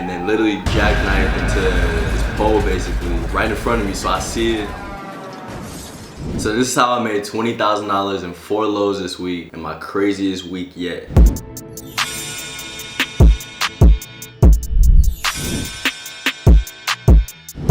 and then literally jackknifed into this pole basically right in front of me, so I see it. So this is how I made $20,000 in 4 loads this week, and my craziest week yet.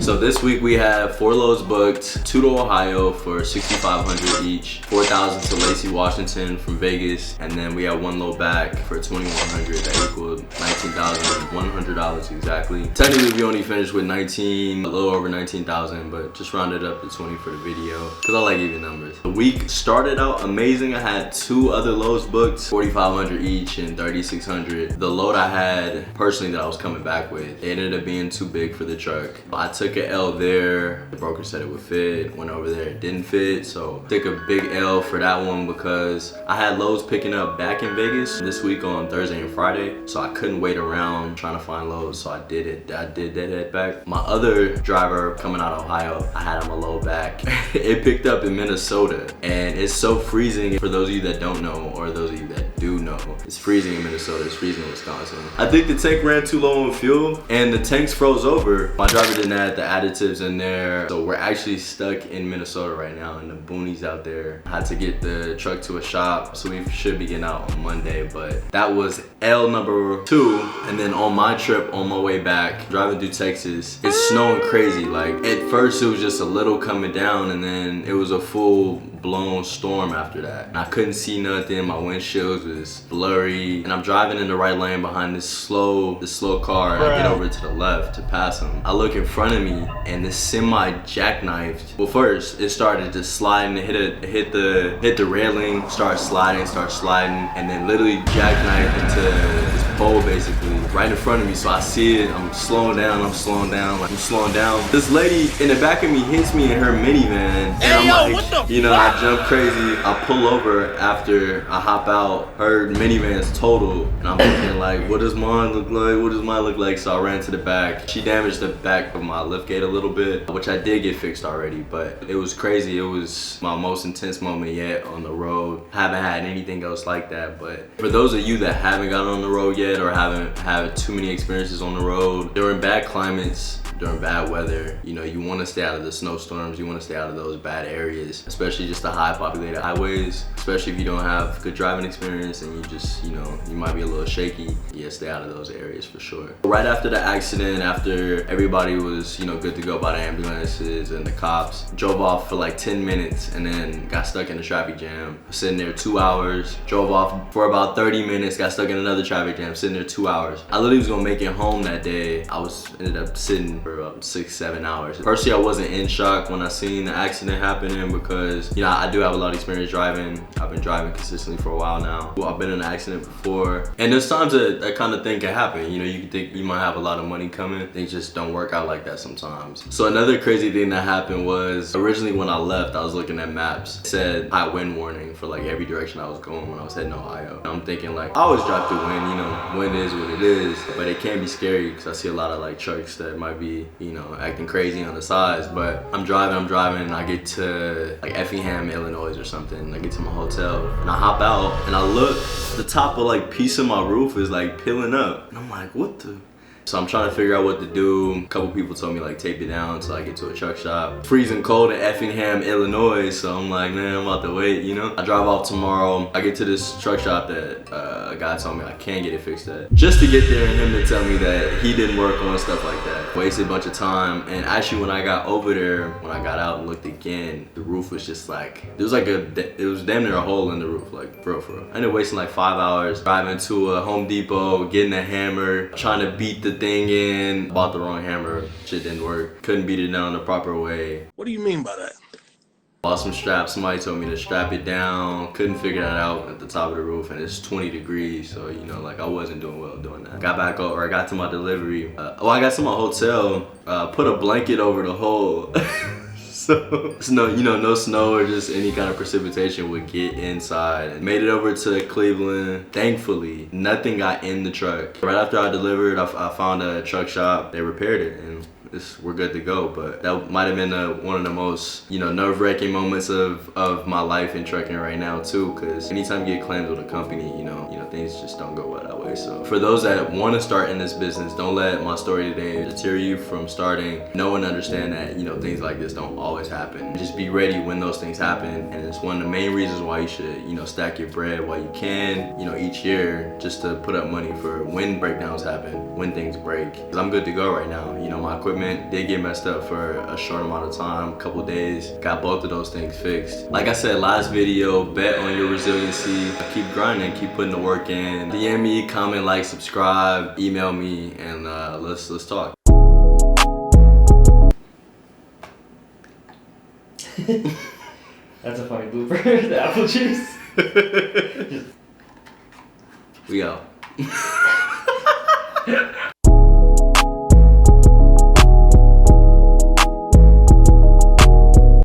So this week we have 4 loads booked, 2 to Ohio for $6,500 each, 4,000 to Lacey, Washington from Vegas, and then we have 1 load back for $2,100. That equaled $19,100 exactly. Technically we only finished with 19, a little over 19,000, but just rounded up to 20 for the video because I like even numbers. The week started out amazing. I had 2 other loads booked, $4,500 each and $3,600. The load I had personally that I was coming back with, it ended up being too big for the truck. I took an L there. The broker said it would fit. Went over there, it didn't fit. So took a big L for that one because I had loads picking up back in Vegas this week on Thursday and Friday. So I couldn't wait around trying to find loads. So I did it. I did that head back. My other driver coming out of Ohio, I had him a load back. It picked up in Minnesota, and it's so freezing. For those of you that don't know, or those of you that do know, it's freezing in Minnesota. It's freezing in Wisconsin. I think the tank ran too low on fuel, and the tanks froze over. My driver didn't add the additives in there, so we're actually stuck in Minnesota right now in the boonies out there. I had to get the truck to a shop, so we should be getting out on Monday, but that was L number 2. And then on my trip on my way back, driving through Texas, it's snowing crazy. Like at first it was just a little coming down, and then it was a full blown storm after that. And I couldn't see nothing. My windshield was blurry, and I'm driving in the right lane behind this slow car, and I get over to the left to pass him. I look in front of me, and this semi jackknifed. Well, first it started to slide and hit the railing, start sliding, and then literally jackknifed into this pole basically right in front of me. So I see it. I'm slowing down. This lady in the back of me hits me in her minivan, and I'm like, you know, I jump crazy. I pull over after I hop out. Her minivan's total, and I'm thinking like, what does mine look like? What does mine look like? So I ran to the back. She damaged the back of my liftgate a little bit, which I did get fixed already, but it was crazy. It was my most intense moment yet on the road. Haven't had anything else like that. But for those of you that haven't gotten on the road yet, or haven't had too many experiences on the road, during bad climates, during bad weather, you know, you want to stay out of the snowstorms, you want to stay out of those bad areas, especially just the high populated highways, especially if you don't have good driving experience and you just, you know, you might be a little shaky. Yeah, stay out of those areas for sure. Right after the accident, after everybody was, you know, good to go by the ambulances and the cops, drove off for like 10 minutes and then got stuck in a traffic jam. Sitting there 2 hours, drove off for about 30 minutes, got stuck in another traffic jam, sitting there 2 hours. I literally was gonna make it home that day. Ended up sitting for about 6-7 hours. Personally, I wasn't in shock when I seen the accident happening because, you know, I do have a lot of experience driving. I've been driving consistently for a while now. Well, I've been in an accident before, and there's times that kind of thing can happen. You know, you can think you might have a lot of money coming. Things just don't work out like that sometimes. So another crazy thing that happened was, originally when I left, I was looking at maps. It said high wind warning for like every direction I was going when I was heading to Ohio. I'm thinking like, I always drive through wind, you know, wind is what it is, but it can be scary because I see a lot of like trucks that might be, you know, acting crazy on the sides. But I'm driving, and I get to like Effingham, Illinois or something. I get to my hotel and I hop out and I look, the top of like piece of my roof is like peeling up, and I'm like, what the? So I'm trying to figure out what to do. A couple people told me like tape it down until I get to a truck shop. Freezing cold in Effingham, Illinois, so I'm like, man, I'm about to wait, you know? I drive off tomorrow. I get to this truck shop that a guy told me I can get it fixed at. Just to get there and him to tell me that he didn't work on stuff like that. Wasted a bunch of time. And actually when I got over there, when I got out and looked again, the roof was just like, it was damn near a hole in the roof, like for real. I ended up wasting like 5 hours driving to a Home Depot, getting a hammer, trying to beat the thing in. Bought the wrong hammer, shit didn't work. Couldn't beat it down the proper way. What do you mean by that? Bought some straps, somebody told me to strap it down. Couldn't figure that out at the top of the roof, and it's 20 degrees, so you know, like I wasn't doing well doing that. Got back over, I got to my delivery. I got to my hotel, put a blanket over the hole. So no snow or just any kind of precipitation would get inside. Made it over to Cleveland. Thankfully, nothing got in the truck. Right after I delivered, I found a truck shop. They repaired it, and we're good to go. But that might have been one of the most, nerve-wracking moments of my life in trucking right now too, because anytime you get claims with a company, you know things just don't go well that way. always. So for those that want to start in this business, don't let my story today deter you from starting. Know and understand that, you know, things like this don't always happen. Just be ready when those things happen. And it's one of the main reasons why you should, you know, stack your bread while you can, you know, each year, just to put up money for when breakdowns happen, when things break. Because I'm good to go right now. You know, my equipment did get messed up for a short amount of time, a couple days. Got both of those things fixed. Like I said last video, bet on your resiliency. Keep grinding, keep putting the work in. DM me, comment, like, subscribe, email me, and let's talk. That's a funny blooper. The apple juice. We out.